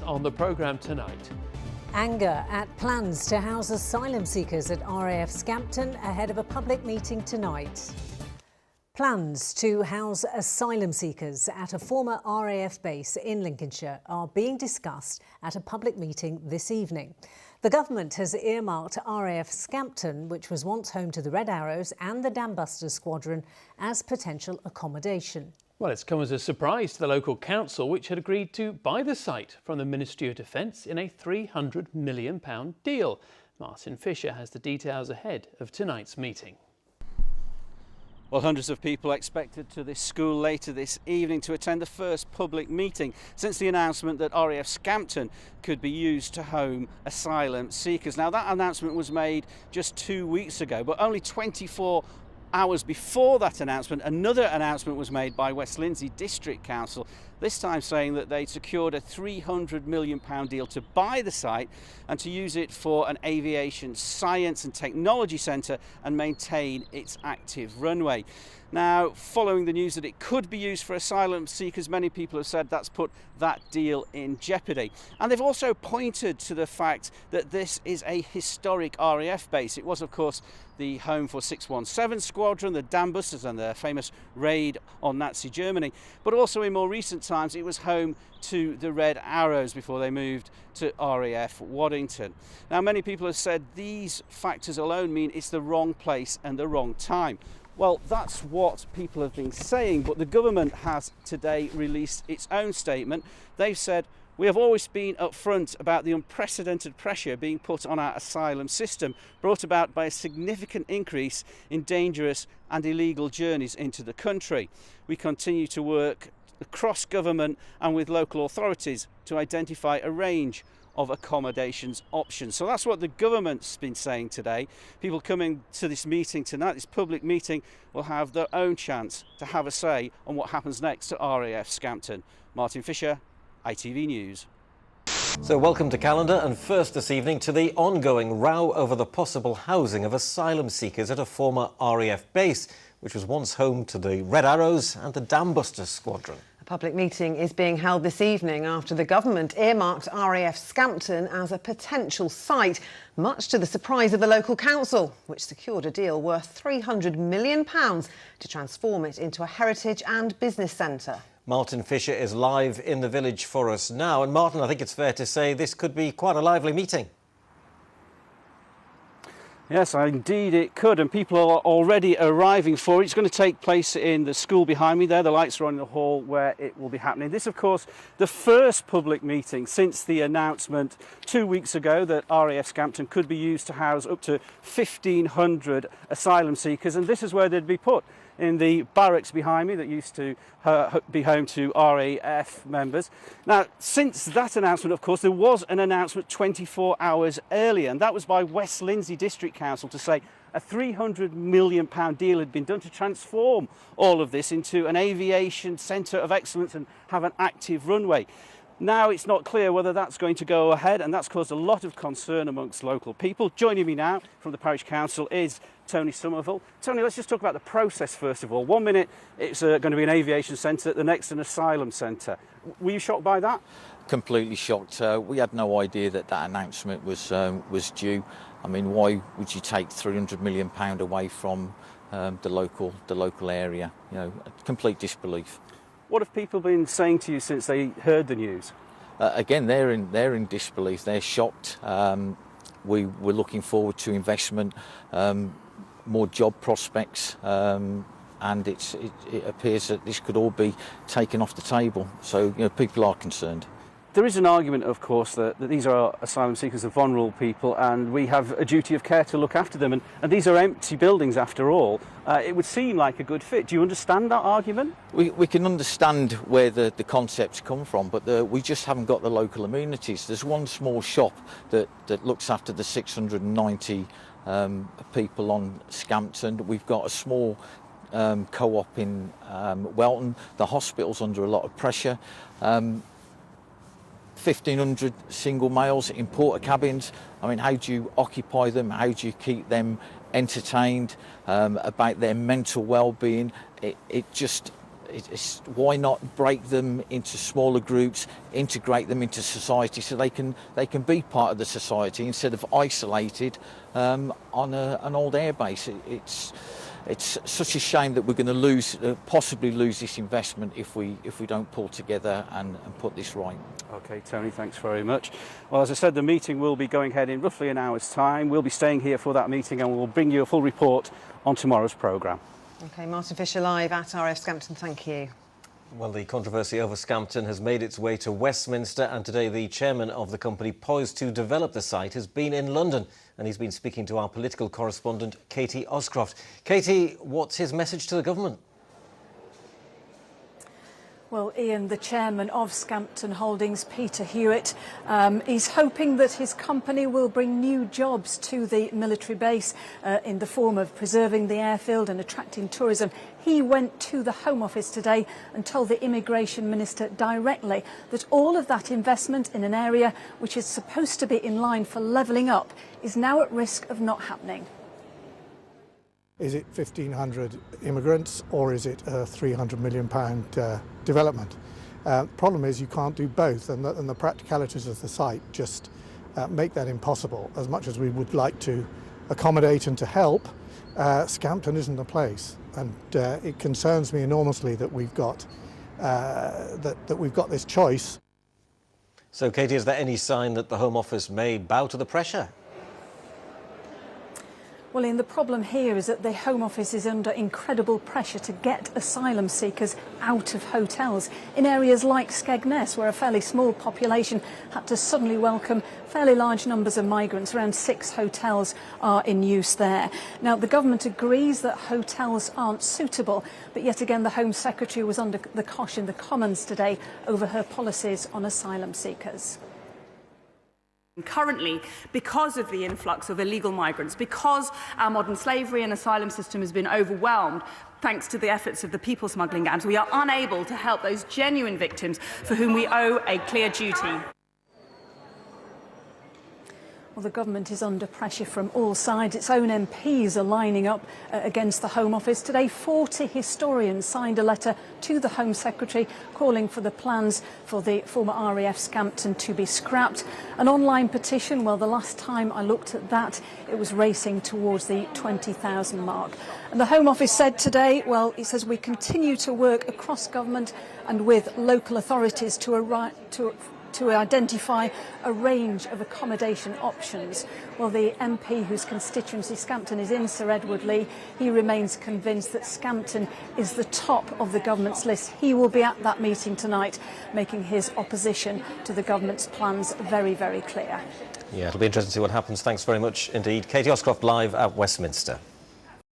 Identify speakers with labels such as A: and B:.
A: details on the programme tonight.
B: Anger at plans to house asylum seekers at RAF Scampton ahead of a public meeting tonight. Plans to house asylum seekers at a former RAF base in Lincolnshire are being discussed at a public meeting this evening. The government has earmarked RAF Scampton, which was once home to the Red Arrows and the Dambusters squadron, as potential accommodation.
A: Well, it's come as a surprise to the local council, which had agreed to buy the site from the Ministry of Defence in a £300 million deal. Martin Fisher has the details ahead of tonight's meeting.
C: Well, hundreds of people expected to this school later this evening to attend the first public meeting since the announcement that RAF Scampton could be used to home asylum seekers. Now, that announcement was made just 2 weeks ago, but only 24 hours before that announcement, another announcement was made by West Lindsey District Council, this time saying that they'd secured a £300 million deal to buy the site and to use it for an aviation science and technology centre and maintain its active runway. Now, following the news that it could be used for asylum seekers, many people have said that's put that deal in jeopardy. And they've also pointed to the fact that this is a historic RAF base. It was, of course, the home for 617 Squadron, the Dambusters and their famous raid on Nazi Germany. But also in more recent times, it was home to the Red Arrows before they moved to RAF Waddington. Now, many people have said these factors alone mean it's the wrong place and the wrong time. Well, that's what people have been saying, but the government has today released its own statement. They've said, "We have always been upfront about the unprecedented pressure being put on our asylum system, brought about by a significant increase in dangerous and illegal journeys into the country. We continue to work across government and with local authorities to identify a range of accommodations options." So that's what the government's been saying today. People coming to this meeting tonight, this public meeting, will have their own chance to have a say on what happens next to RAF Scampton. Martin Fisher, ITV News.
D: So welcome to Calendar, and first this evening to the ongoing row over the possible housing of asylum seekers at a former RAF base, which was once home to the Red Arrows and the Dambusters squadron.
E: A public meeting is being held this evening after the government earmarked RAF Scampton as a potential site, much to the surprise of the local council, which secured a deal worth £300 million to transform it into a heritage and business centre.
D: Martin Fisher is live in the village for us now. And Martin, I think it's fair to say this could be quite a lively meeting.
C: Yes, indeed it could, and people are already arriving for it. It's going to take place in the school behind me there. The lights are on in the hall where it will be happening. This, of course, the first public meeting since the announcement 2 weeks ago that RAF Scampton could be used to house up to 1,500 asylum seekers, and this is where they'd be put, in the barracks behind me that used to be home to RAF members. Now, since that announcement, of course, there was an announcement 24 hours earlier, and that was by West Lindsey District Council to say a £300 million deal had been done to transform all of this into an aviation centre of excellence and have an active runway. Now it's not clear whether that's going to go ahead, and that's caused a lot of concern amongst local people. Joining me now from the Parish Council is Tony Somerville. Tony, let's just talk about the process first of all. 1 minute it's going to be an aviation centre, the next an asylum centre. Were you shocked by that?
F: Completely shocked. We had no idea that that announcement was due. I mean, why would you take £300 million away from the local area? You know, complete disbelief.
C: What have people been saying to you since they heard the news?
F: Again, they're in disbelief. They're shocked. We were looking forward to investment, more job prospects, and it appears that this could all be taken off the table. So, you know, people are concerned.
C: There is an argument, of course, that these are asylum seekers and vulnerable people, and we have a duty of care to look after them. And these are empty buildings, after all. It would seem like a good fit. Do you understand that argument?
F: We can understand where the concepts come from, but we just haven't got the local amenities. There's one small shop that looks after the 690 people on Scampton. We've got a small co-op in Welton. The hospital's under a lot of pressure. 1,500 single males in porta cabins. I mean, how do you occupy them? How do you keep them entertained? About their mental well-being? why not break them into smaller groups, integrate them into society so they can be part of the society instead of isolated on an old airbase. It's such a shame that we're going to possibly lose this investment if we don't pull together and put this right.
C: OK, Tony, thanks very much. Well, as I said, the meeting will be going ahead in roughly an hour's time. We'll be staying here for that meeting and we'll bring you a full report on tomorrow's programme. OK,
E: Martin Fisher live at RAF Scampton, thank you.
D: Well, the controversy over Scampton has made its way to Westminster, and today the chairman of the company poised to develop the site has been in London, and he's been speaking to our political correspondent Katie Oscroft. Katie, what's his message to the government?
G: Well, Ian, the chairman of Scampton Holdings, Peter Hewitt, is hoping that his company will bring new jobs to the military base in the form of preserving the airfield and attracting tourism. He went to the Home Office today and told the Immigration Minister directly that all of that investment in an area which is supposed to be in line for levelling up is now at risk of not happening.
H: Is it 1,500 immigrants or is it a £300 million development? Problem is you can't do both, and the practicalities of the site just make that impossible. As much as we would like to accommodate and to help, Scampton isn't the place, and it concerns me enormously that we've got this choice.
D: So, Katie, is there any sign that the Home Office may bow to the pressure?
G: Well, Ian, the problem here is that the Home Office is under incredible pressure to get asylum seekers out of hotels in areas like Skegness, where a fairly small population had to suddenly welcome fairly large numbers of migrants. Around 6 hotels are in use there. Now, the government agrees that hotels aren't suitable, but yet again the Home Secretary was under the cosh in the Commons today over her policies on asylum seekers.
I: Currently, because of the influx of illegal migrants, because our modern slavery and asylum system has been overwhelmed, thanks to the efforts of the people smuggling gangs, we are unable to help those genuine victims for whom we owe a clear duty.
G: Well, the government is under pressure from all sides. Its own MPs are lining up against the Home Office. Today, 40 historians signed a letter to the Home Secretary calling for the plans for the former RAF Scampton to be scrapped. An online petition, well, the last time I looked at that, it was racing towards the 20,000 mark. And the Home Office said today, well, it says we continue to work across government and with local authorities to identify a range of accommodation options. Well, the MP whose constituency Scampton is in, Sir Edward Lee, he remains convinced that Scampton is the top of the government's list. He will be at that meeting tonight, making his opposition to the government's plans very, very clear.
D: Yeah, it'll be interesting to see what happens. Thanks very much indeed. Katie Oscroft live at Westminster.